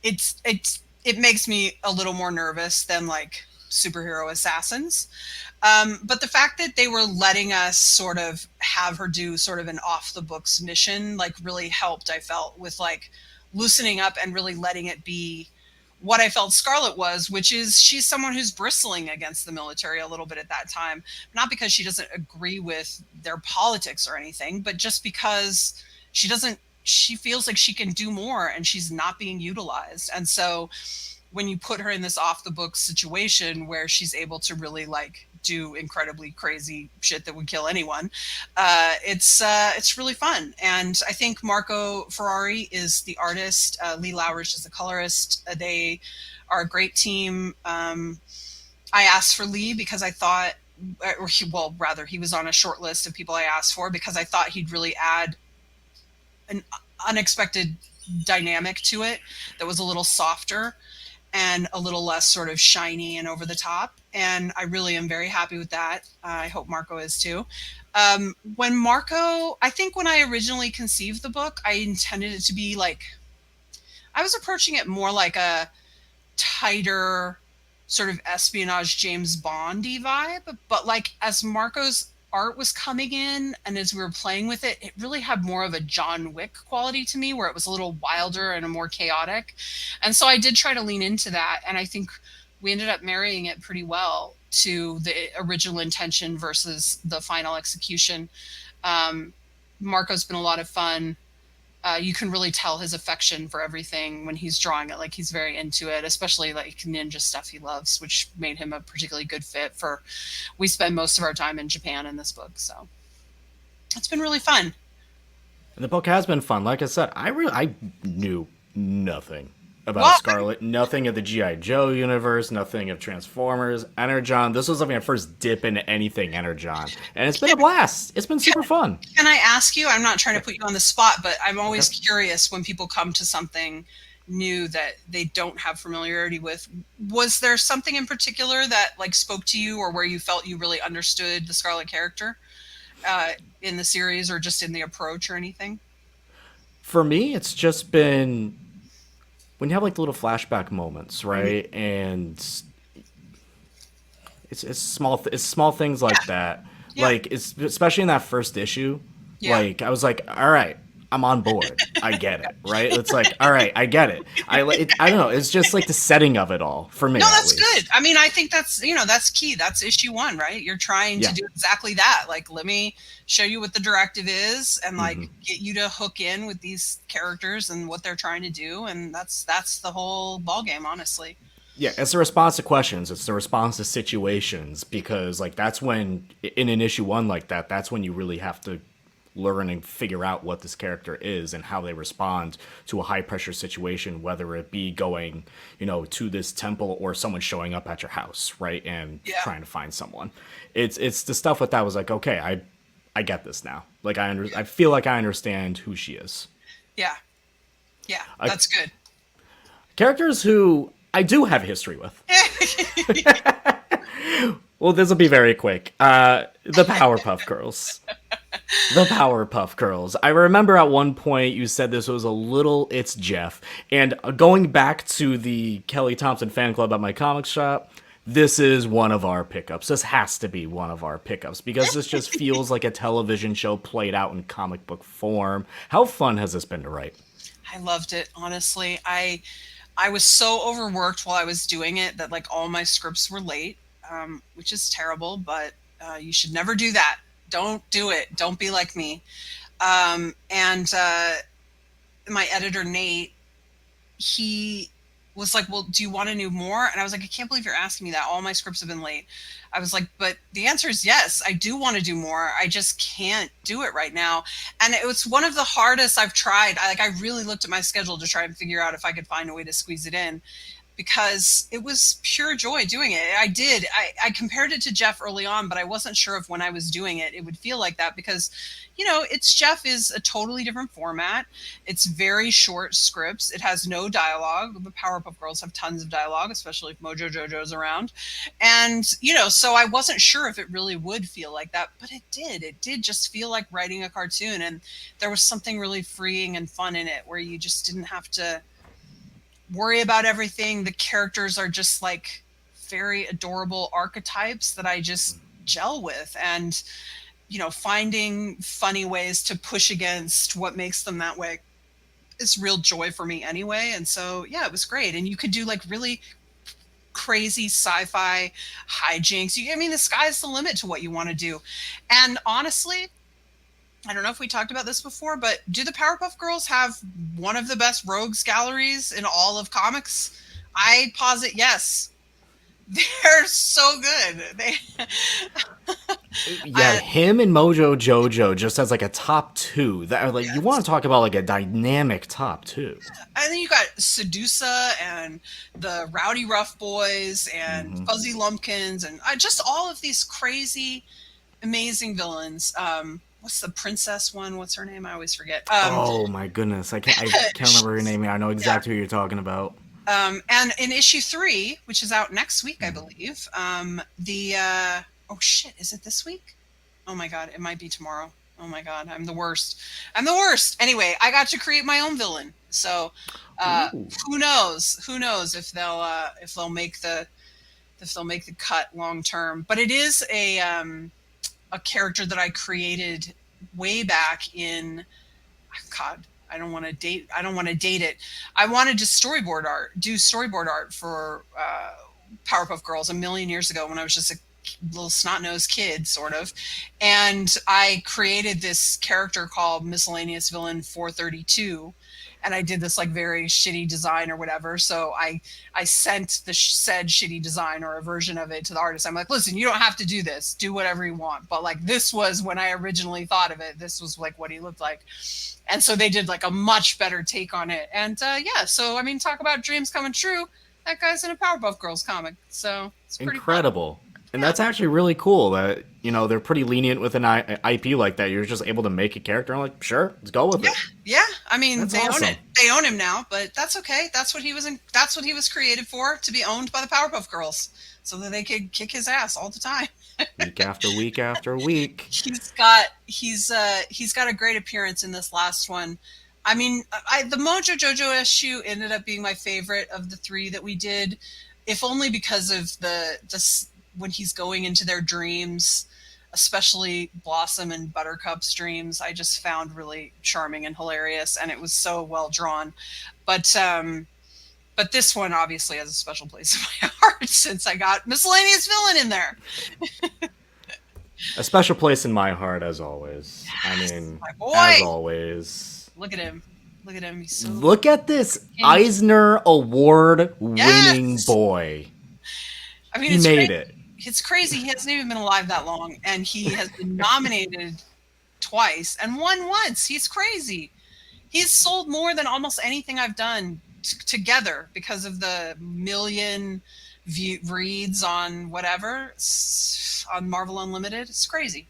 Speaker 2: it makes me a little more nervous than like superhero assassins. But the fact that they were letting us sort of have her do sort of an off the books mission, like, really helped, I felt, with like loosening up and really letting it be what I felt Scarlett was, which is she's someone who's bristling against the military a little bit at that time, not because she doesn't agree with their politics or anything, but just because she feels like she can do more and she's not being utilized. And so when you put her in this off the books situation where she's able to really like do incredibly crazy shit that would kill anyone, it's really fun. And I think Marco Ferrari is the artist. Lee Lowrish is the colorist. They are a great team. I asked for Lee because I thought, he was on a short list of people I asked for because I thought he'd really add an unexpected dynamic to it that was a little softer. and a little less sort of shiny and over the top. And I really am very happy with that. I hope Marco is too. When Marco, I think when I originally conceived the book, I intended it to be like, I was approaching it more like a tighter sort of espionage James Bondy vibe. But like as Marco's art was coming in and as we were playing with it, it really had more of a John Wick quality to me, where it was a little wilder and a more chaotic. And so I did try to lean into that, and I think we ended up marrying it pretty well to the original intention versus the final execution. Marco's been a lot of fun. You can really tell his affection for everything when he's drawing it. Like he's very into it, especially like ninja stuff he loves, which made him a particularly good fit for. We spend most of our time in Japan in this book, so it's been really fun.
Speaker 1: And the book has been fun. Like I said, I knew nothing about
Speaker 2: Well,
Speaker 1: Scarlett, nothing of the G.I. Joe universe, nothing of Transformers, Energon. This was like my first dip into anything Energon. And it's been a blast. It's been super fun.
Speaker 2: can I ask you? I'm not trying to put you on the spot, but I'm always curious when people come to something new that they don't have familiarity with. Was there something in particular that like spoke to you, or where you felt you really understood the Scarlett character in the series, or just in the approach or anything?
Speaker 1: For me, it's just been when you have like the little flashback moments, right? And it's small things like that.
Speaker 2: Yeah.
Speaker 1: Like it's especially in that first issue.
Speaker 2: Yeah.
Speaker 1: Like I was like, all right, I'm on board. I get it, right? It's like, all right, I get it. I don't know. It's just like the setting of it all for me.
Speaker 2: No,
Speaker 1: at
Speaker 2: that's
Speaker 1: least.
Speaker 2: good. I mean, I think that's, that's key. That's issue one, right? You're trying
Speaker 1: Yeah.
Speaker 2: to do exactly that. Like, let me show you what the directive is and like get you to hook in with these characters and what they're trying to do. And that's the whole ball game, honestly.
Speaker 1: Yeah, it's the response to questions. It's the response to situations, because like that's when in an issue one like that, that's when you really have to learn and figure out what this character is and how they respond to a high pressure situation, whether it be going, to this temple or someone showing up at your house, right? And
Speaker 2: Yeah.
Speaker 1: trying to find someone. It's the stuff with that was like, okay, I get this now. Like I feel like I understand who she is.
Speaker 2: Yeah. Yeah. That's good.
Speaker 1: Characters who I do have history with. Well, this will be very quick. The Powerpuff Girls. The Powerpuff Girls. I remember at one point you said this was a little It's Jeff. And going back to the Kelly Thompson fan club at my comic shop, this is one of our pickups. This has to be one of our pickups, because this just feels like a television show played out in comic book form. How fun has this been to write?
Speaker 2: I loved it, honestly. I was so overworked while I was doing it that like all my scripts were late, which is terrible, but you should never do that. Don't do it. Don't be like me. And my editor, Nate, he was like, well, do you want to do more? And I was like, I can't believe you're asking me that. All my scripts have been late. I was like, but the answer is yes, I do want to do more. I just can't do it right now. And it was one of the hardest I've tried. I really looked at my schedule to try and figure out if I could find a way to squeeze it in, because it was pure joy doing it. I did. I compared it to Jeff early on, but I wasn't sure if when I was doing it, it would feel like that, because, It's Jeff is a totally different format. It's very short scripts. It has no dialogue. The Powerpuff Girls have tons of dialogue, especially if Mojo Jojo's around. And, so I wasn't sure if it really would feel like that, but it did. It did just feel like writing a cartoon. And there was something really freeing and fun in it, where you just didn't have to worry about everything. The characters are just like very adorable archetypes that I just gel with, and finding funny ways to push against what makes them that way is real joy for me anyway. And so yeah, it was great. And you could do like really crazy sci-fi hijinks. The sky's the limit to what you want to do. And honestly, I don't know if we talked about this before, but do the Powerpuff Girls have one of the best rogues galleries in all of comics? I posit yes. They're so good.
Speaker 1: Yeah, him and Mojo Jojo just as like a top two. That are like,
Speaker 2: Yes.
Speaker 1: you want to talk about like a dynamic top two.
Speaker 2: And then you got Sedusa and the Rowdy Rough Boys and Fuzzy Lumpkins and just all of these crazy, amazing villains. What's the princess one? What's her name? I always forget.
Speaker 1: Oh my goodness, I can't remember her name. I know exactly who you're talking about.
Speaker 2: And in issue 3, which is out next week, I believe, oh shit, is it this week? Oh my god, it might be tomorrow. Oh my god, I'm the worst. I'm the worst. Anyway, I got to create my own villain. So
Speaker 1: Ooh.
Speaker 2: who knows? Who knows if they'll make the cut long term? But it is a character that I created way back in, God, I don't want to date it. I wanted to do storyboard art for Powerpuff Girls a million years ago when I was just a little snot-nosed kid, sort of. And I created this character called Miscellaneous Villain 432. And I did this like very shitty design or whatever. So I sent the said shitty design or a version of it to the artist. I'm like, listen, you don't have to do this. Do whatever you want. But like, this was when I originally thought of it. This was like what he looked like. And so they did like a much better take on it. And yeah, so I mean, talk about dreams coming true. That guy's in a Powerpuff Girls comic. So it's pretty
Speaker 1: Incredible.
Speaker 2: fun.
Speaker 1: And
Speaker 2: Yeah.
Speaker 1: that's actually really cool that, they're pretty lenient with an IP like that. You're just able to make a character. I'm like, sure, let's go with
Speaker 2: Yeah,
Speaker 1: it.
Speaker 2: yeah. I mean,
Speaker 1: That's
Speaker 2: they own
Speaker 1: awesome.
Speaker 2: it. They own him now, but that's okay. That's what he was in. That's what he was created for, to be owned by the Powerpuff Girls, so that they could kick his ass all the time.
Speaker 1: Week after week after week.
Speaker 2: He's got a great appearance in this last one. I mean, the Mojo Jojo issue ended up being my favorite of the 3 that we did, if only because of the when he's going into their dreams, especially Blossom and Buttercup's dreams. I just found really charming and hilarious, and it was so well drawn. But this one obviously has a special place in my heart since I got Miscellaneous Villain in there.
Speaker 1: A special place in my heart, as always. I mean,
Speaker 2: My boy.
Speaker 1: as always.
Speaker 2: Look at him. Look at him. He's so
Speaker 1: Look at this Eisner Award winning
Speaker 2: Yes!
Speaker 1: boy.
Speaker 2: I mean,
Speaker 1: He
Speaker 2: it's
Speaker 1: made
Speaker 2: crazy.
Speaker 1: it.
Speaker 2: It's crazy. He hasn't even been alive that long, and he has been nominated twice and won once. He's crazy. He's sold more than almost anything I've done together because of the million reads on whatever on Marvel Unlimited. It's crazy.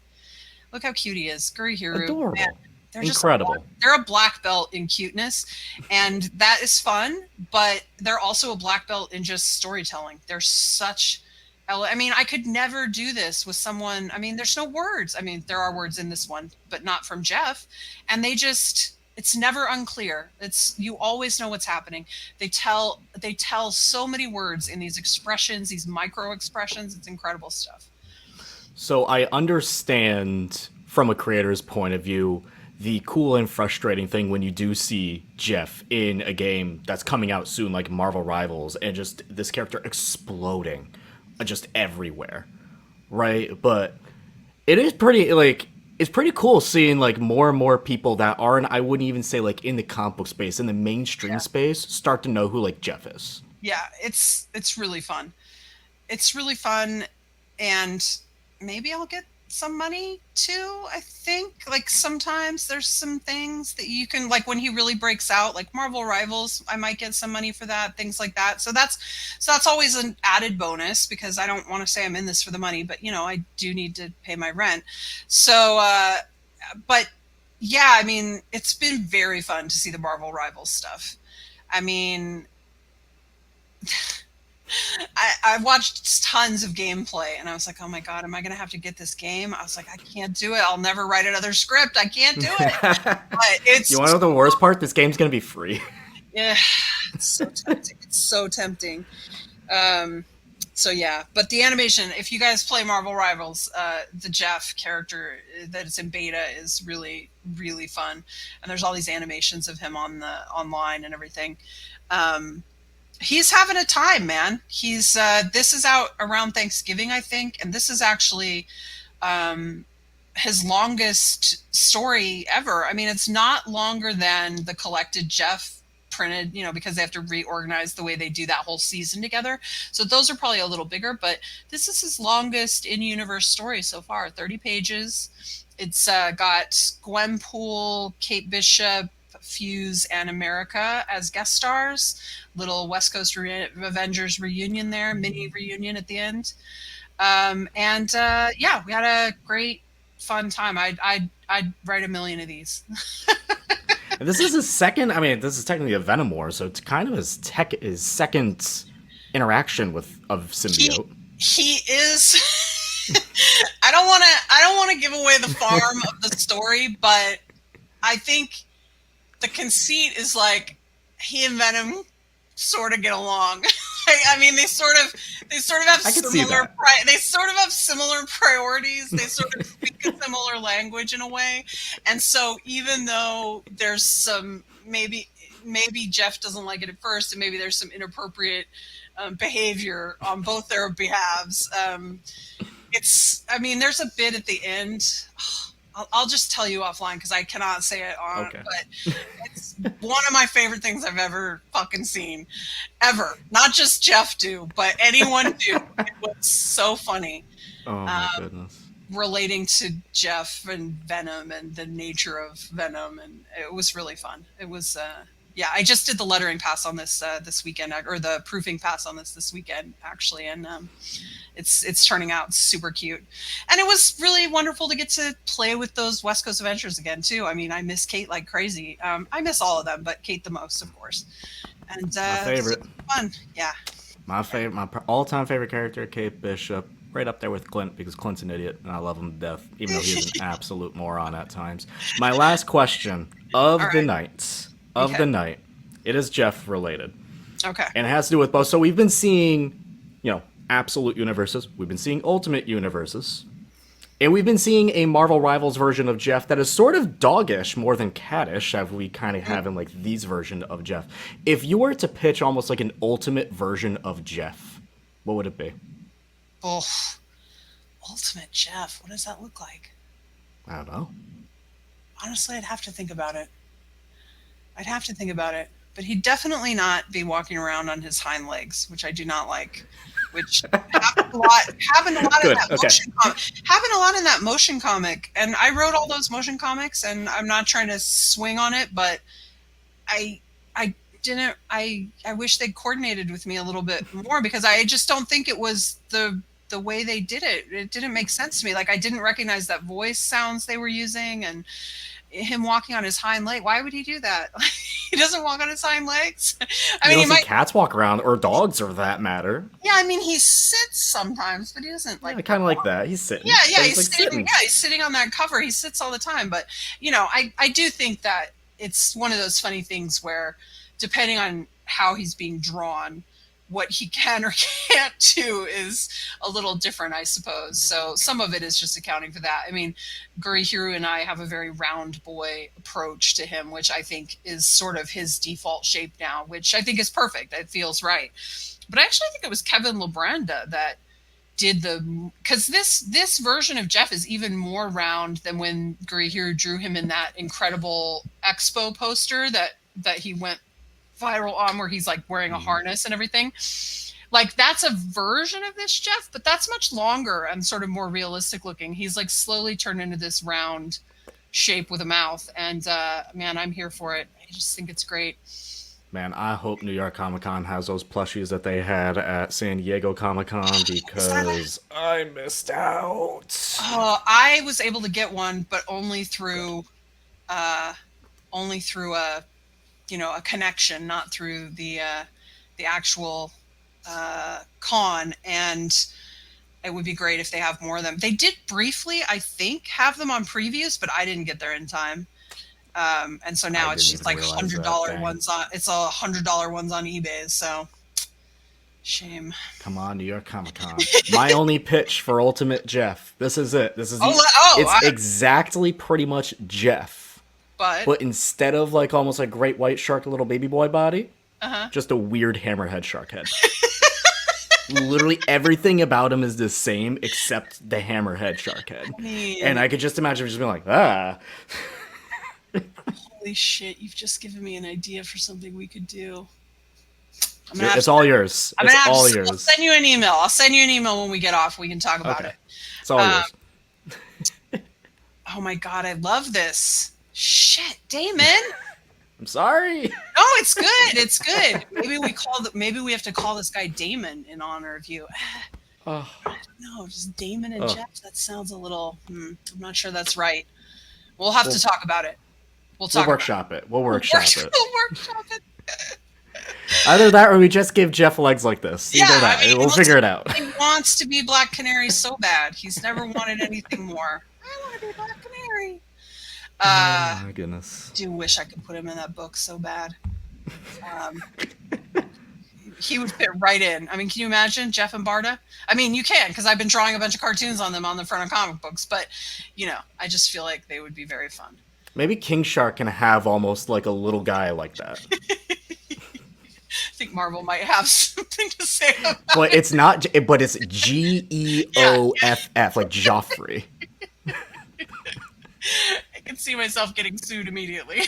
Speaker 2: Look how cute he is. Gurihiru.
Speaker 1: Adorable.
Speaker 2: Man, they're just
Speaker 1: Incredible.
Speaker 2: they're a black belt in cuteness, and that is fun. But they're also a black belt in just storytelling. They're such. I mean, I could never do this with someone. I mean, there's no words. I mean, there are words in this one, but not from Jeff. And they just. It's never unclear. You always know what's happening. They tell so many words in these expressions, these micro expressions. It's incredible stuff.
Speaker 1: So I understand from a creator's point of view the cool and frustrating thing when you do see Jeff in a game that's coming out soon, like Marvel Rivals, and just this character exploding just everywhere, right? But it is pretty, like, it's pretty cool seeing like more and more people that aren't, I wouldn't even say like in the comic book space, in the mainstream space, start to know who like Jeff is.
Speaker 2: Yeah, it's really fun. It's really fun, and maybe I'll get some money too. I think like sometimes there's some things that you can, like when he really breaks out, like Marvel Rivals, I might get some money for that, things like that. So that's always an added bonus, because I don't want to say I'm in this for the money, but I do need to pay my rent. So but yeah, I mean, it's been very fun to see the Marvel Rivals stuff. I mean, I watched tons of gameplay, and I was like, oh my God, am I going to have to get this game? I was like, I can't do it. I'll never write another script. I can't do it. But it's
Speaker 1: You want to know the worst part? This game's gonna be free.
Speaker 2: yeah, it's so tempting. It's so tempting. So yeah, but the animation, if you guys play Marvel Rivals, the Jeff character that is in beta is really, really fun. And there's all these animations of him on the online and everything. He's having a time, man. He's this is out around Thanksgiving, I think, and this is actually his longest story ever. I mean, it's not longer than the collected Jeff printed, because they have to reorganize the way they do that whole season together. So those are probably a little bigger, but this is his longest in-universe story so far, 30 pages. It's got Gwenpool, Kate Bishop, Fuse, and America as guest stars. Little West Coast Avengers reunion there, mini reunion at the end. Yeah, we had a great, fun time. I'd write a million of these.
Speaker 1: And this is his second. I mean, this is technically a Venom War, so it's kind of his second interaction with of symbiote.
Speaker 2: He is. I don't want to give away the farm of the story, but I think the conceit is like he and Venom sort of get along. I mean, they sort of have similar priorities. They sort of speak a similar language in a way, and so even though there's some maybe Jeff doesn't like it at first, and maybe there's some inappropriate behavior on both their behalves. There's a bit at the end. I'll just tell you offline because I cannot say it on. Okay. But it's one of my favorite things I've ever fucking seen, ever. Not just Jeff do, but anyone do. It was so funny.
Speaker 1: Oh my goodness.
Speaker 2: Relating to Jeff and Venom and the nature of Venom, and it was really fun. It was. I just did the lettering pass on this this weekend, or the proofing pass on this weekend, actually, and it's turning out super cute. And it was really wonderful to get to play with those West Coast Adventures again, too. I mean, I miss Kate like crazy. I miss all of them, but Kate the most, of course. And
Speaker 1: my favorite.
Speaker 2: Fun, yeah.
Speaker 1: My all-time favorite character, Kate Bishop, right up there with Clint, because Clint's an idiot, and I love him to death, even though he's an absolute moron at times. My last question of the night. The night. It is Jeff related.
Speaker 2: Okay.
Speaker 1: And it has to do with both. So we've been seeing, absolute universes. We've been seeing ultimate universes. And we've been seeing a Marvel Rivals version of Jeff that is sort of doggish more than cattish, as we kind of have in like these version of Jeff. If you were to pitch almost like an ultimate version of Jeff, what would it be?
Speaker 2: Oh, ultimate Jeff. What does that look like?
Speaker 1: I don't know.
Speaker 2: Honestly, I'd have to think about it. But he'd definitely not be walking around on his hind legs, which I do not like. Which happened a lot in that motion comic. And I wrote all those motion comics, and I'm not trying to swing on it, but I wish they'd coordinated with me a little bit more, because I just don't think it was the way they did it. It didn't make sense to me. Like, I didn't recognize that voice sounds they were using, and him walking on his hind leg. Why would he do that? He doesn't walk on his hind legs. I mean,
Speaker 1: he might. Cats walk around, or dogs, for that matter.
Speaker 2: Yeah, I mean, he sits sometimes, but he doesn't like.
Speaker 1: Yeah, kind of like that. He's sitting.
Speaker 2: Yeah, he's sitting. Yeah, he's sitting on that cover. He sits all the time. But I do think that it's one of those funny things where, depending on how he's being drawn, what he can or can't do is a little different, I suppose. So some of it is just accounting for that. I mean, Gurihiru and I have a very round boy approach to him, which I think is sort of his default shape now, which I think is perfect. It feels right. But I actually think it was Kevin Labranda that did because this version of Jeff is even more round than when Gurihiru drew him in that incredible Expo poster that he went viral on, where he's like wearing a harness and everything. Like, that's a version of this Jeff, but that's much longer and sort of more realistic looking. He's like slowly turned into this round shape with a mouth, and man, I'm here for it. I just think it's great.
Speaker 1: Man, I hope New York Comic Con has those plushies that they had at San Diego Comic Con, because I missed out.
Speaker 2: I was able to get one, but only through a connection, not through the actual con, and it would be great if they have more of them. They did briefly, I think, have them on previews, but I didn't get there in time. And so now it's just like $100 ones on. It's $100 ones on eBay. So shame.
Speaker 1: Come on, New York Comic Con. My only pitch for Ultimate Jeff. This is it. It's exactly pretty much Jeff. But instead of like almost like great white shark, little baby boy body, just a weird hammerhead shark head. Literally everything about him is the same except the hammerhead shark head. And I could just imagine him just being like,
Speaker 2: Holy shit, you've just given me an idea for something we could do.
Speaker 1: It's all yours. I'll
Speaker 2: send you an email. I'll send you an email when we get off. We can talk about it.
Speaker 1: It's all yours.
Speaker 2: Oh my god, I love this. Shit, Damon.
Speaker 1: I'm sorry.
Speaker 2: No, it's good. It's good. Maybe we have to call this guy Damon in honor of you. I don't know, just Damon and Jeff. That sounds a little. I'm not sure that's right. We'll have to talk about it. We'll talk.
Speaker 1: We'll workshop it. We'll workshop it.
Speaker 2: We'll workshop it.
Speaker 1: Either that, or we just give Jeff legs like this. Either
Speaker 2: Yeah,
Speaker 1: that.
Speaker 2: I mean,
Speaker 1: We'll figure it out.
Speaker 2: He wants to be Black Canary so bad. He's never wanted anything more. I want to be Black Canary.
Speaker 1: Oh my goodness.
Speaker 2: Do wish I could put him in that book so bad. He would fit right in. I mean, can you imagine Jeff and Barda? I mean, you can, because I've been drawing a bunch of cartoons on them on the front of comic books. But, you know, I just feel like they would be very fun.
Speaker 1: Maybe King Shark can have almost like a little guy like that.
Speaker 2: I think Marvel might have something to say about it.
Speaker 1: But it's not, but it's Geoff, like Joffrey.
Speaker 2: I can see myself getting sued immediately.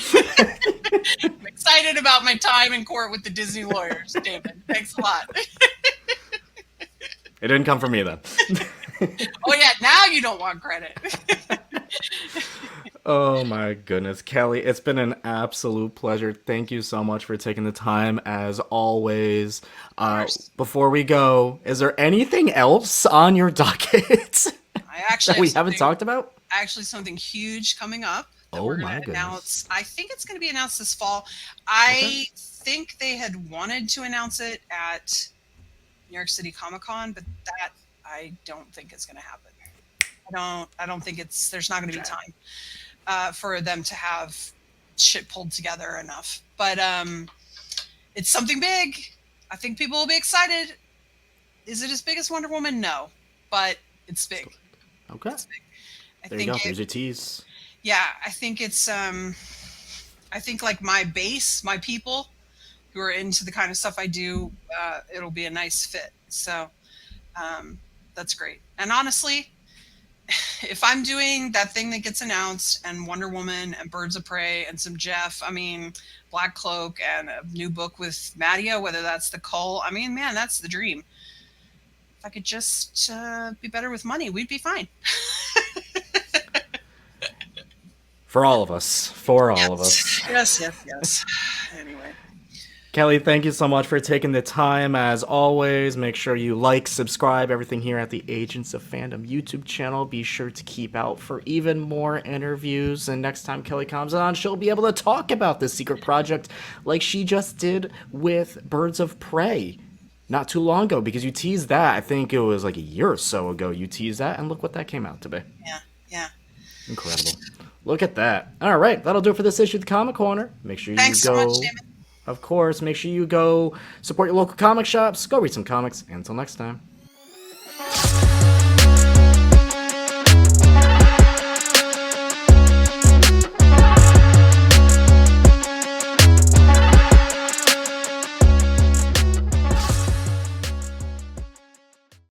Speaker 2: I'm excited about my time in court with the Disney lawyers, Damon. Thanks a lot.
Speaker 1: It didn't come from me then.
Speaker 2: Oh yeah, now you don't want credit.
Speaker 1: Oh my goodness, Kelly, it's been an absolute pleasure. Thank you so much for taking the time, as always. Before we go, is there anything else on your docket that we haven't talked about?
Speaker 2: Actually, something huge coming up that we're
Speaker 1: my
Speaker 2: going to
Speaker 1: goodness.
Speaker 2: announce. I think it's going to be announced this fall. I think they had wanted to announce it at New York City Comic Con, but that I don't think is going to happen. I don't think there's not going to be time for them to have shit pulled together enough. But it's something big. I think people will be excited. Is it as big as Wonder Woman? No, but it's big.
Speaker 1: Okay.
Speaker 2: It's big.
Speaker 1: There you go. There's your tease.
Speaker 2: Yeah, I think it's I think like my base, my people who are into the kind of stuff I do, it'll be a nice fit. So that's great. And honestly, if I'm doing that thing that gets announced and Wonder Woman and Birds of Prey and some Jeff, I mean, Black Cloak and a new book with Mattia, whether that's the Cull, I mean, man, that's the dream. If I could just be better with money, we'd be fine.
Speaker 1: For all of us. For all of us.
Speaker 2: Yes. Anyway.
Speaker 1: Kelly, thank you so much for taking the time. As always, make sure you like, subscribe, everything here at the Agents of Fandom YouTube channel. Be sure to keep out for even more interviews. And next time Kelly comes on, she'll be able to talk about this secret project like she just did with Birds of Prey not too long ago, because you teased that. I think it was like a year or so ago you teased that, and look what that came out to be.
Speaker 2: Yeah.
Speaker 1: Incredible. Look at that. All right, that'll do it for this issue of the Comic Corner. Make sure you
Speaker 2: Thanks
Speaker 1: go...
Speaker 2: so much, Damon.
Speaker 1: Of course, make sure you go support your local comic shops, go read some comics, and until next time.